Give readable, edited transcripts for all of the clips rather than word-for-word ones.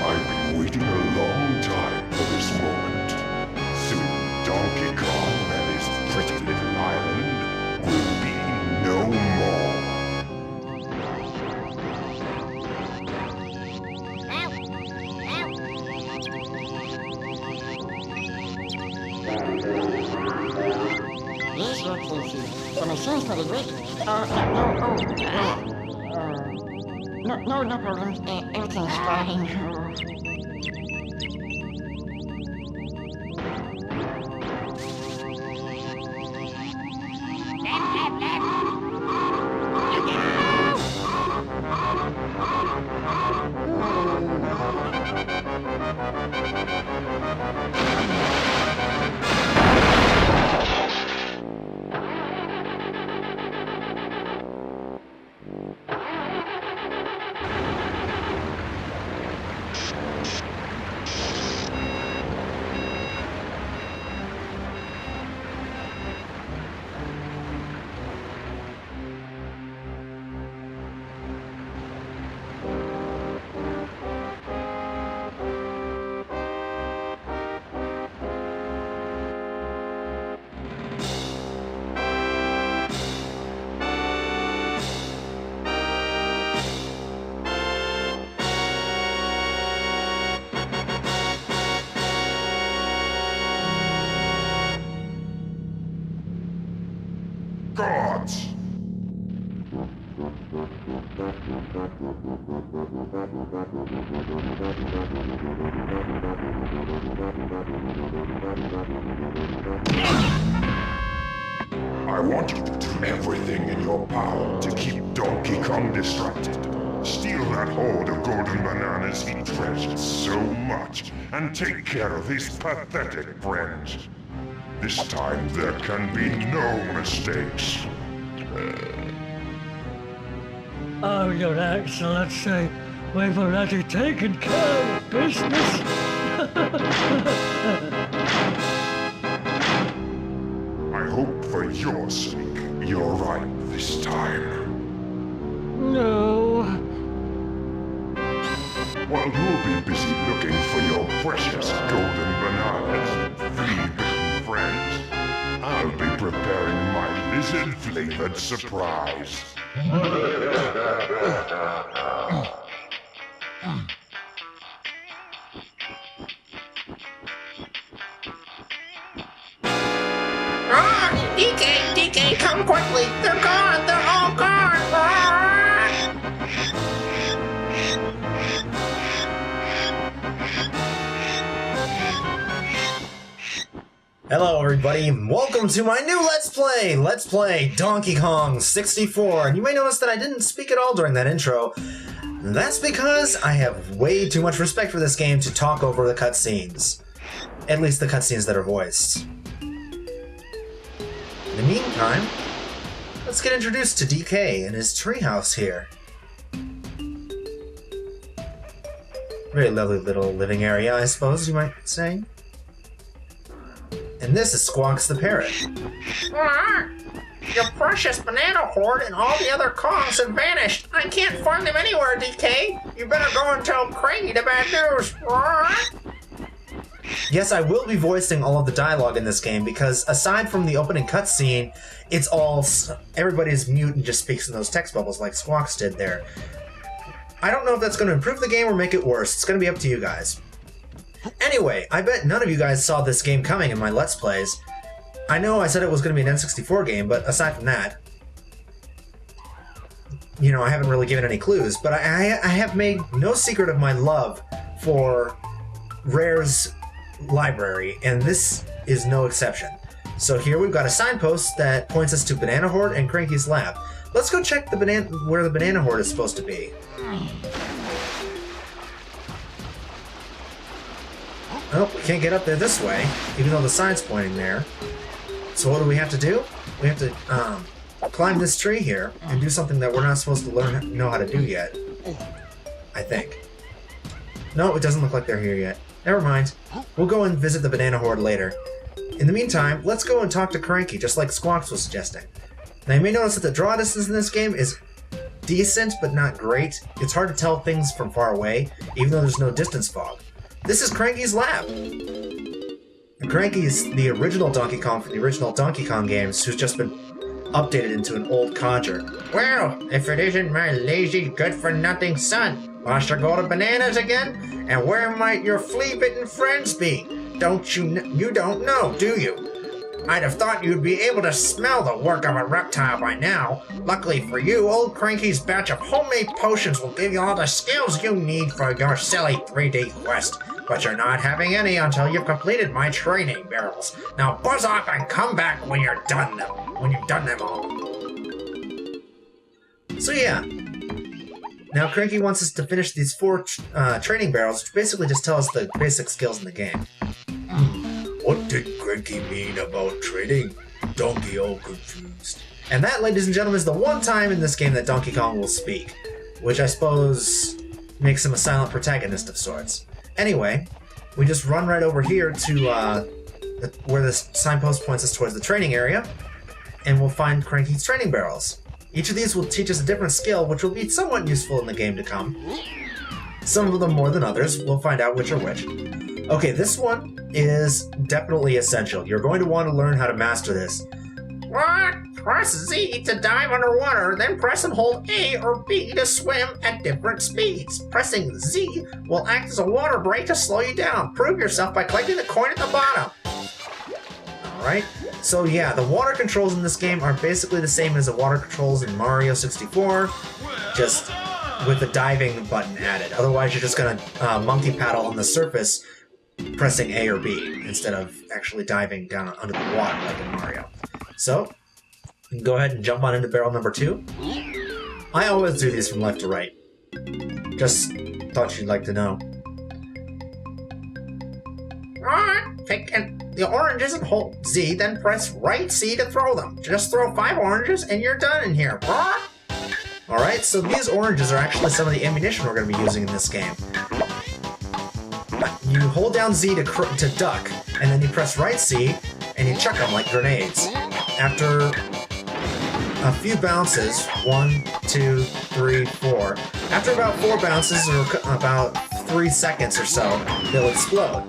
I've been waiting a long time for this moment. Soon Donkey Kong and his pretty little island will be no more. Yes, Lord Klumsy. The machine's pretty great. No problems. Everything's fine. Gods! I want you to do everything in your power to keep Donkey Kong distracted. Steal that hoard of golden bananas he treasured so much, and take care of his pathetic friends. This time there can be no mistakes. Oh, Your Excellency, we've already taken care of business. I hope for your sake you're right this time. No. While you'll be busy looking for your precious golden bananas, flea-bitten friends, I'll be preparing my lizard-flavored surprise. DK, come quickly! They're gone! They're all gone! Hello everybody, welcome to my new Let's Play Donkey Kong 64, and you may notice that I didn't speak at all during that intro. That's because I have way too much respect for this game to talk over the cutscenes. At least the cutscenes that are voiced. In the meantime, let's get introduced to DK and his treehouse here. Very lovely little living area, I suppose you might say. And this is Squawks the Parrot. Your precious banana horde and all the other Kongs have vanished. I can't find them anywhere, DK. You better go and tell Cranky the bad news. Yes, I will be voicing all of the dialogue in this game because aside from the opening cutscene, it's all everybody's mute and just speaks in those text bubbles like Squawks did there. I don't know if that's going to improve the game or make it worse. It's going to be up to you guys. Anyway, I bet none of you guys saw this game coming in my Let's Plays. I know I said it was going to be an N64 game, but aside from that, you know, I haven't really given any clues, but I have made no secret of my love for Rare's library, and this is no exception. So here we've got a signpost that points us to Banana Horde and Cranky's lab. Let's go check where the Banana Horde is supposed to be. Oh, we can't get up there this way, even though the sign's pointing there. So what do we have to do? We have to climb this tree here and do something that we're not supposed to know how to do yet. I think. No, it doesn't look like they're here yet. Never mind. We'll go and visit the Banana Horde later. In the meantime, let's go and talk to Cranky, just like Squawks was suggesting. Now you may notice that the draw distance in this game is decent, but not great. It's hard to tell things from far away, even though there's no distance fog. This is Cranky's lab. And Cranky is the original Donkey Kong from the original Donkey Kong games, who's just been updated into an old codger. Well, if it isn't my lazy, good-for-nothing son, I shall go to Bananas again? And where might your flea-bitten friends be? You don't know, do you? I'd have thought you'd be able to smell the work of a reptile by now. Luckily for you, old Cranky's batch of homemade potions will give you all the skills you need for your silly 3D quest. But you're not having any until you've completed my training barrels. Now buzz off and come back when you've done them all. So yeah. Now Cranky wants us to finish these 4 training barrels, which basically just tell us the basic skills in the game. What did Cranky mean about training? Donkey all confused. And that, ladies and gentlemen, is the one time in this game that Donkey Kong will speak, which I suppose makes him a silent protagonist of sorts. Anyway, we just run right over here to where this signpost points us towards the training area, and we'll find Cranky's training barrels. Each of these will teach us a different skill, which will be somewhat useful in the game to come. Some of them more than others. We'll find out which are which. Okay, this one is definitely essential. You're going to want to learn how to master this. What? Press Z to dive underwater, then press and hold A or B to swim at different speeds. Pressing Z will act as a water brake to slow you down. Prove yourself by collecting the coin at the bottom. Alright, so yeah, the water controls in this game are basically the same as the water controls in Mario 64, just with the diving button added. Otherwise, you're just going to monkey paddle on the surface, pressing A or B, instead of actually diving down under the water like in Mario. So, you can go ahead and jump on into barrel number 2. I always do these from left to right. Just thought you'd like to know. Alright, pick the oranges and hold Z, then press right C to throw them. Just throw 5 oranges and you're done in here. Alright, so these oranges are actually some of the ammunition we're going to be using in this game. You hold down Z to duck, and then you press right C, and you chuck them like grenades. After a few bounces, 1, 2, 3, 4. After about 4 bounces, or about 3 seconds or so, they'll explode.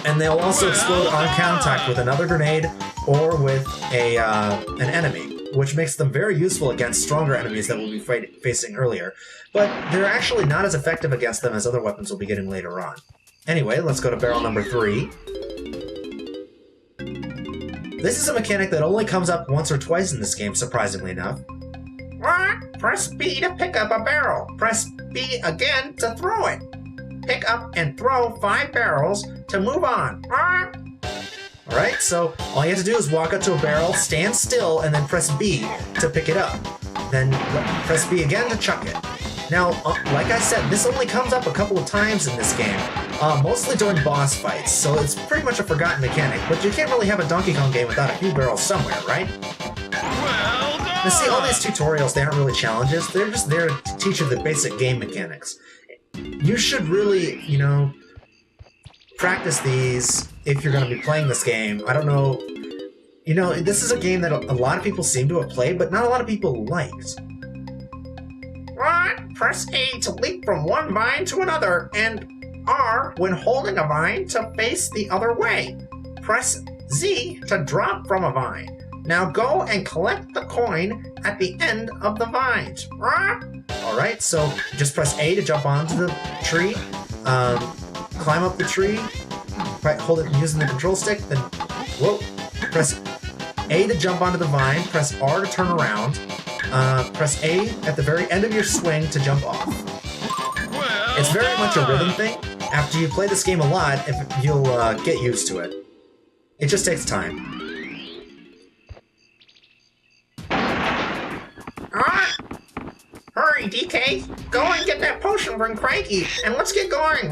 And they'll also explode on contact with another grenade or with an enemy, which makes them very useful against stronger enemies that we'll be facing earlier. But they're actually not as effective against them as other weapons we'll be getting later on. Anyway, let's go to barrel number 3. This is a mechanic that only comes up once or twice in this game, surprisingly enough. What? Press B to pick up a barrel. Press B again to throw it. Pick up and throw 5 barrels to move on. Alright, so all you have to do is walk up to a barrel, stand still, and then press B to pick it up. Then press B again to chuck it. Now, like I said, this only comes up a couple of times in this game, mostly during boss fights, so it's pretty much a forgotten mechanic, but you can't really have a Donkey Kong game without a few barrels somewhere, right? Well done! Now see, all these tutorials, they aren't really challenges, they're just there to teach you the basic game mechanics. You should really, you know, practice these if you're going to be playing this game. I don't know, you know, this is a game that a lot of people seem to have played, but not a lot of people liked. What? Press A to leap from one vine to another, and R when holding a vine to face the other way. Press Z to drop from a vine. Now go and collect the coin at the end of the vines. Alright, so just press A to jump onto the tree, climb up the tree, hold it using the control stick, then whoa, press A to jump onto the vine, press R to turn around, press A at the very end of your swing to jump off. It's very much a rhythm thing. After you play this game a lot, you'll get used to it. It just takes time. Hurry, DK! Go and get that potion from Cranky, and let's get going!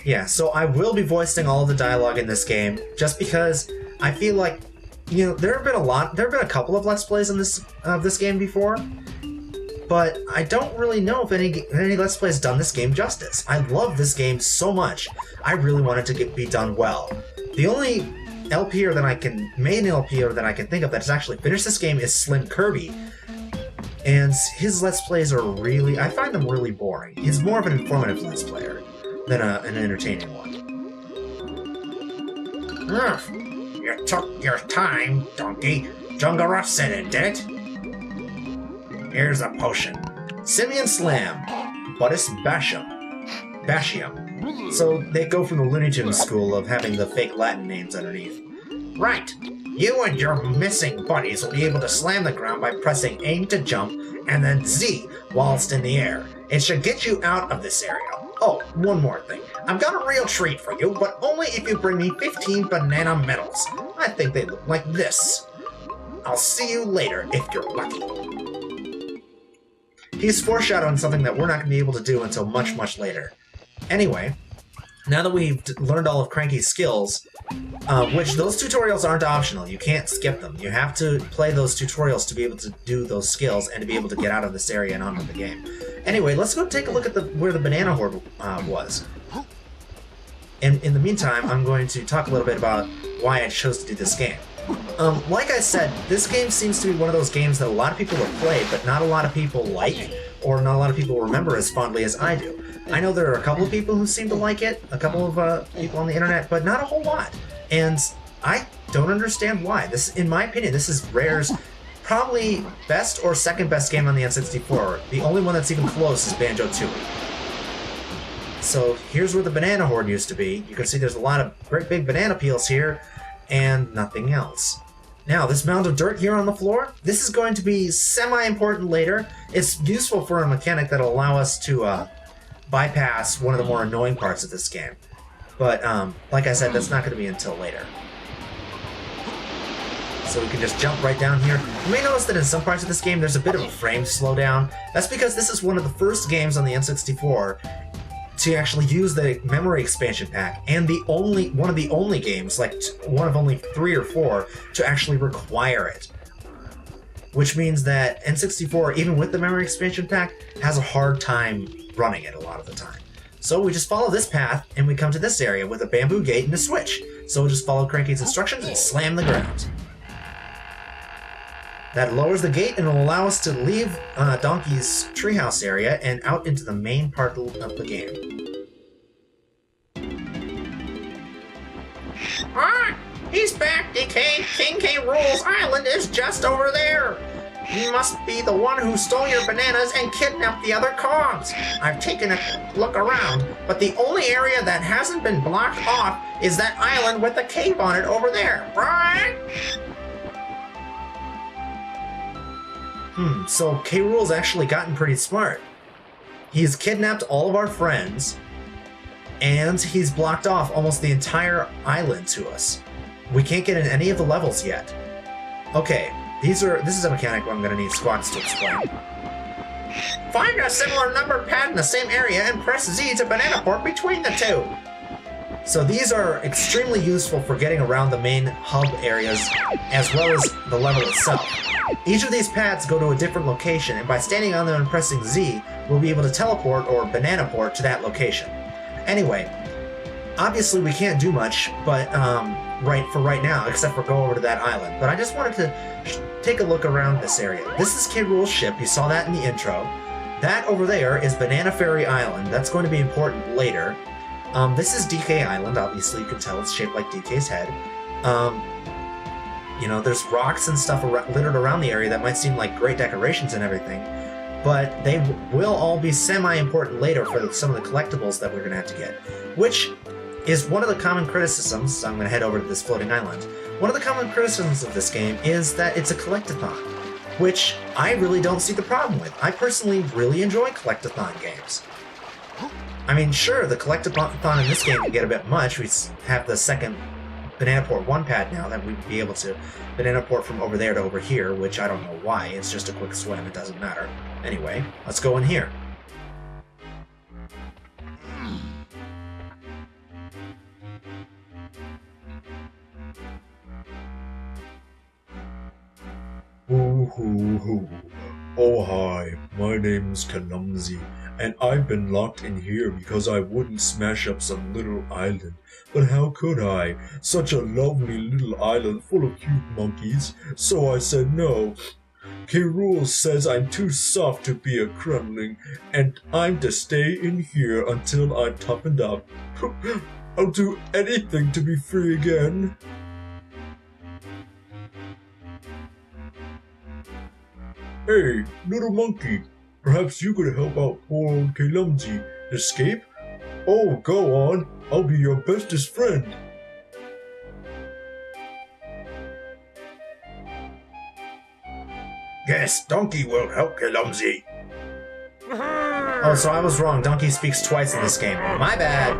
Yeah, so I will be voicing all of the dialogue in this game, just because I feel like, you know, there have been a couple of Let's Plays in this game before, but I don't really know if any Let's Plays done this game justice. I love this game so much. I really want it to be done well. The only main LPer that I can think of that has actually finished this game is Slim Kirby. And his Let's Plays are really, I find them really boring. He's more of an informative Let's Player than an entertaining one. You took your time, donkey. Jungaruff said it, did it? Here's a potion. Simeon Slam, but it's Bashium. So they go from the Looney Tunes school of having the fake Latin names underneath. Right. You and your missing buddies will be able to slam the ground by pressing A to jump and then Z whilst in the air. It should get you out of this area. Oh, one more thing. I've got a real treat for you, but only if you bring me 15 banana medals. I think they look like this. I'll see you later if you're lucky. He's foreshadowing something that we're not going to be able to do until much, much later. Anyway, now that we've learned all of Cranky's skills, which those tutorials aren't optional, you can't skip them. You have to play those tutorials to be able to do those skills and to be able to get out of this area and on with the game. Anyway, let's go take a look at where the banana horde was. And in the meantime, I'm going to talk a little bit about why I chose to do this game. Like I said, this game seems to be one of those games that a lot of people have played, but not a lot of people like, or not a lot of people remember as fondly as I do. I know there are a couple of people who seem to like it, a couple of people on the internet, but not a whole lot. And I don't understand why. This, in my opinion, this is Rare's probably best or second best game on the N64. The only one that's even close is Banjo-Tooie. So here's where the banana horde used to be. You can see there's a lot of great big banana peels here, and nothing else. Now, this mound of dirt here on the floor, this is going to be semi-important later. It's useful for a mechanic that'll allow us to bypass one of the more annoying parts of this game. But, like I said, that's not going to be until later. So we can just jump right down here. You may notice that in some parts of this game there's a bit of a frame slowdown. That's because this is one of the first games on the N64 to actually use the memory expansion pack, and one of the only games, like one of only 3 or 4, to actually require it. Which means that N64, even with the memory expansion pack, has a hard time running it a lot of the time. So we just follow this path, and we come to this area with a bamboo gate and a switch. So we'll just follow Cranky's instructions and slam the ground. That lowers the gate and will allow us to leave Donkey's treehouse area and out into the main part of the game. Ah! He's back, DK! King K.Rool's island is just over there! He must be the one who stole your bananas and kidnapped the other Kongs. I've taken a look around, but the only area that hasn't been blocked off is that island with the cave on it over there, right? So k.rool's actually gotten pretty smart. He's kidnapped all of our friends, and he's blocked off almost the entire island to us. We can't get in any of the levels yet. Okay, this is a mechanic I'm gonna need Squawks to explain. Find a similar number pad in the same area and press Z to banana port between the two. So these are extremely useful for getting around the main hub areas as well as the level itself. Each of these paths go to a different location, and by standing on them and pressing Z, we'll be able to teleport or banana port to that location. Anyway, obviously we can't do much, but right now, except for go over to that island. But I just wanted to take a look around this area. This is k.rool's ship. You saw that in the intro. That over there is Banana Ferry Island. That's going to be important later. This is DK Island. Obviously, you can tell it's shaped like DK's head. You know, there's rocks and stuff littered around the area that might seem like great decorations and everything, but they will all be semi-important later for some of the collectibles that we're going to have to get, which is one of the common criticisms. So I'm going to head over to this floating island. One of the common criticisms of this game is that it's a collectathon, which I really don't see the problem with. I personally really enjoy collectathon games. I mean, sure, the collectathon in this game can get a bit much. We have the second Banana Port 1 pad now that we'd be able to Banana Port from over there to over here, which I don't know why. It's just a quick swim. It doesn't matter. Anyway, let's go in here. Hoo hoo hoo. Oh hi, my name's Klumsy, and I've been locked in here because I wouldn't smash up some little island. But how could I? Such a lovely little island full of cute monkeys. So I said no. k.rool says I'm too soft to be a crumling, and I'm to stay in here until I'm toughened up. I'll do anything to be free again. Hey, little monkey, perhaps you could help out poor old Klumsy. Escape? Oh, go on. I'll be your bestest friend. Yes, Donkey will help Klumsy. Oh, so I was wrong. Donkey speaks twice in this game. My bad.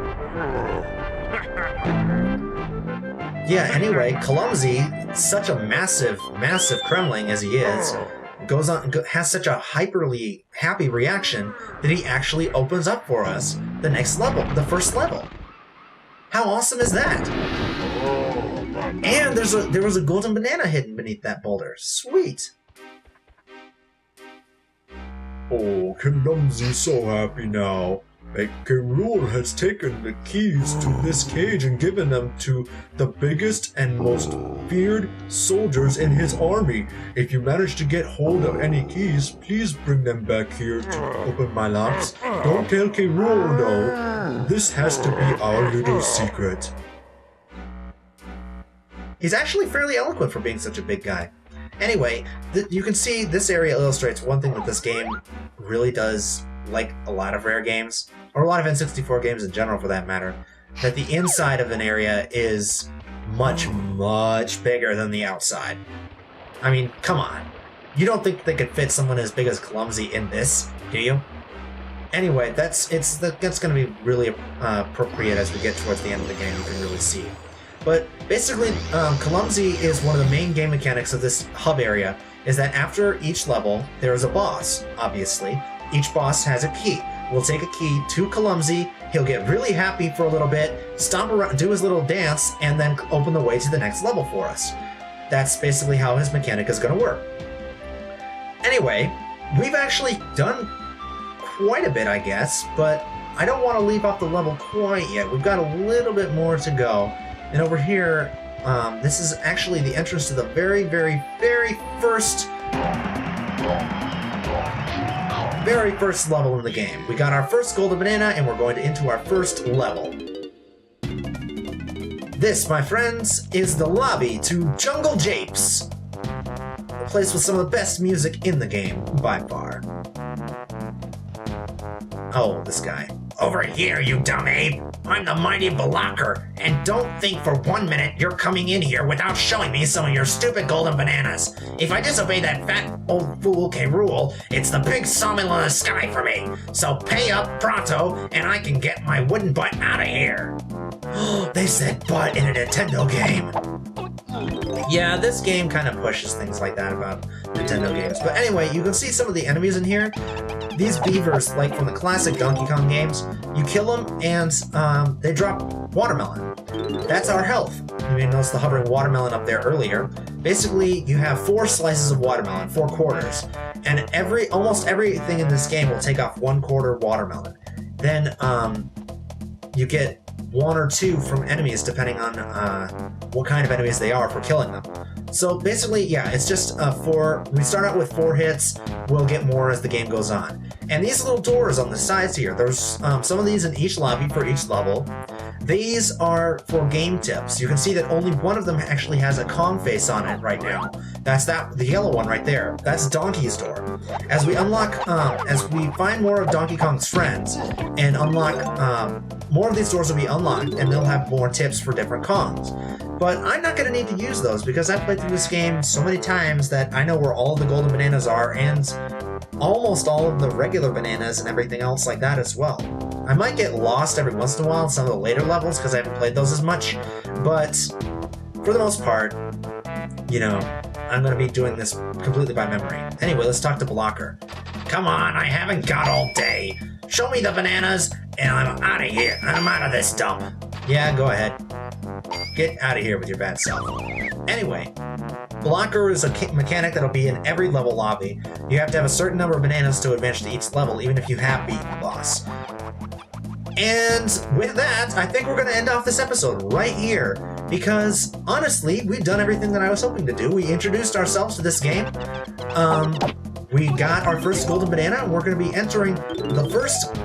Yeah, anyway, Klumsy, such a massive Kremling as he is, has such a hyperly happy reaction that he actually opens up for us the next level, the first level. How awesome is that? And there was a golden banana hidden beneath that boulder. Sweet. Oh, Klumsy's so happy now. k.rool has taken the keys to this cage and given them to the biggest and most feared soldiers in his army. If you manage to get hold of any keys, please bring them back here to open my locks. Don't tell k.rool though. This has to be our little secret. He's actually fairly eloquent for being such a big guy. Anyway, you can see this area illustrates one thing that this game really does, like a lot of Rare games, or a lot of N64 games in general for that matter, that the inside of an area is much, much bigger than the outside. I mean, come on. You don't think they could fit someone as big as Klumsy in this, do you? Anyway, that's going to be really appropriate as we get towards the end of the game. You can really see. But basically, Klumsy is one of the main game mechanics of this hub area, is that after each level, there is a boss, obviously. Each boss has a key. We'll take a key to Klumsy, he'll get really happy for a little bit, stomp around, do his little dance, and then open the way to the next level for us. That's basically how his mechanic is going to work. Anyway, we've actually done quite a bit, I guess, but I don't want to leave off the level quite yet. We've got a little bit more to go. And over here, this is actually the entrance to the very, very, very first level in the game. We got our first golden banana, and we're going into our first level. This, my friends, is the lobby to Jungle Japes, a place with some of the best music in the game, by far. Oh, this guy. Over here, you dumb ape! I'm the mighty blocker, and don't think for 1 minute you're coming in here without showing me some of your stupid golden bananas. If I disobey that fat old fool k.rool, it's the big sawmill in the sky for me. So pay up pronto, and I can get my wooden butt out of here. They said butt in a Nintendo game. Yeah, this game kind of pushes things like that about Nintendo games. But anyway, you can see some of the enemies in here. These beavers, like from the classic Donkey Kong games, You kill them, and they drop watermelon. That's our health. You may notice the hovering watermelon up there earlier. Basically, you have 4 slices of watermelon, 4 quarters, and almost everything in this game will take off 1 quarter watermelon. Then you get 1 or 2 from enemies, depending on what kind of enemies they are for killing them. So basically, yeah, it's just we start out with 4 hits, we'll get more as the game goes on. And these little doors on the sides here, there's some of these in each lobby for each level. These are for game tips. You can see that only one of them actually has a Kong face on it right now. That's the yellow one right there. That's Donkey's door. As we find more of Donkey Kong's friends and unlock, more of these doors will be unlocked and they'll have more tips for different Kongs. But I'm not going to need to use those because I've played through this game so many times that I know where all of the golden bananas are and almost all of the regular bananas and everything else like that as well. I might get lost every once in a while in some of the later levels because I haven't played those as much, but for the most part, you know, I'm going to be doing this completely by memory. Anyway, let's talk to Blocker. Come on, I haven't got all day. Show me the bananas and I'm out of here. I'm out of this dump. Yeah, go ahead. Get out of here with your bad self. Anyway, Blocker is a mechanic that'll be in every level lobby. You have to have a certain number of bananas to advance to each level, even if you have beaten the boss. And with that, I think we're going to end off this episode right here, because honestly, we've done everything that I was hoping to do. We introduced ourselves to this game. We got our first golden banana, and we're going to be entering the first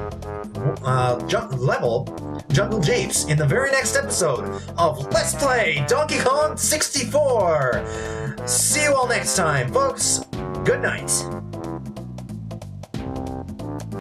level, Jungle Japes, in the very next episode of Let's Play Donkey Kong 64. See you all next time, folks. Good night.